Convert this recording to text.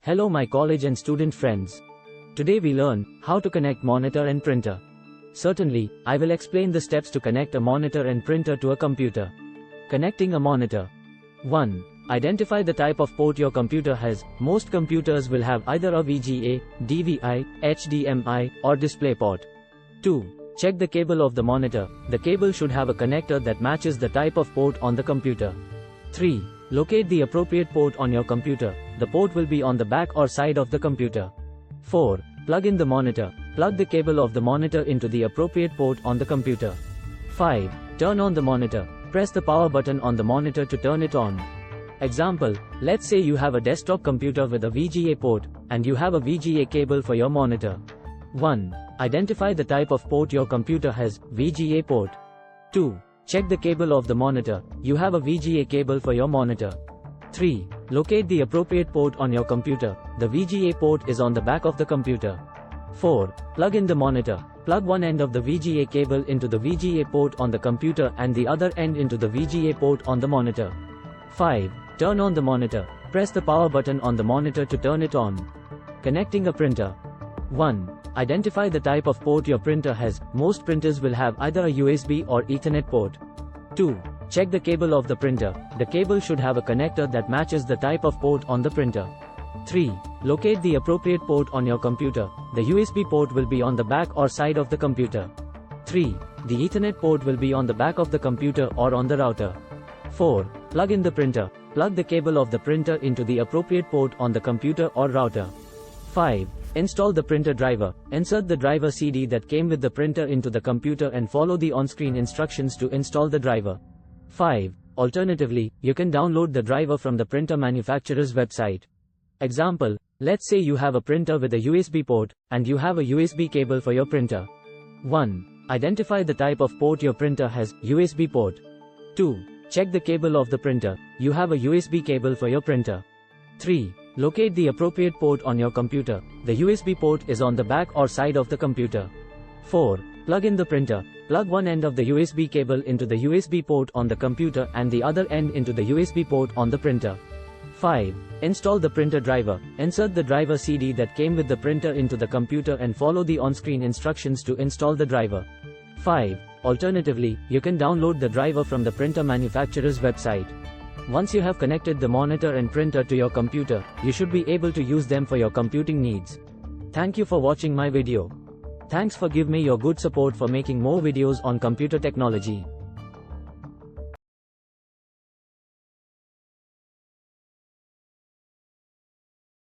Hello my college and student friends. Today we learn how to connect monitor and printer. Certainly, I will explain the steps to connect a monitor and printer to a computer. Connecting a monitor. 1. Identify the type of port your computer has. Most computers will have either a VGA, DVI, HDMI, or DisplayPort. 2. Check the cable of the monitor. The cable should have a connector that matches the type of port on the computer. 3. Locate the appropriate port on your computer. The port will be on the back or side of the computer. 4. Plug in the monitor. Plug the cable of the monitor into the appropriate port on the computer. 5. Turn on the monitor. Press the power button on the monitor to turn it on. Example, let's say you have a desktop computer with a VGA port, and you have a VGA cable for your monitor. 1. Identify the type of port your computer has, VGA port. 2. Check the cable of the monitor. You have a VGA cable for your monitor. 3. Locate the appropriate port on your computer. The VGA port is on the back of the computer. 4. Plug in the monitor. Plug one end of the VGA cable into the VGA port on the computer and the other end into the VGA port on the monitor. 5. Turn on the monitor. Press the power button on the monitor to turn it on. Connecting a printer. 1. Identify the type of port your printer has. Most printers will have either a USB or Ethernet port. 2. Check the cable of the printer. The cable should have a connector that matches the type of port on the printer. 3. Locate the appropriate port on your computer. The USB port will be on the back or side of the computer. 3. The Ethernet port will be on the back of the computer or on the router. 4. Plug in the printer. Plug the cable of the printer into the appropriate port on the computer or router. 5. Install the printer driver. Insert the driver CD that came with the printer into the computer and follow the on-screen instructions to install the driver. 5. Alternatively, you can download the driver from the printer manufacturer's website. Example, let's say you have a printer with a USB port, and you have a USB cable for your printer. 1. Identify the type of port your printer has, USB port. 2. Check the cable of the printer. You have a USB cable for your printer. 3. Locate the appropriate port on your computer. The USB port is on the back or side of the computer. 4. Plug in the printer. Plug one end of the USB cable into the USB port on the computer and the other end into the USB port on the printer. 5. Install the printer driver. Insert the driver CD that came with the printer into the computer and follow the on-screen instructions to install the driver. 5. Alternatively, you can download the driver from the printer manufacturer's website. Once you have connected the monitor and printer to your computer, you should be able to use them for your computing needs. Thank you for watching my video. Thanks for giving me your good support for making more videos on computer technology.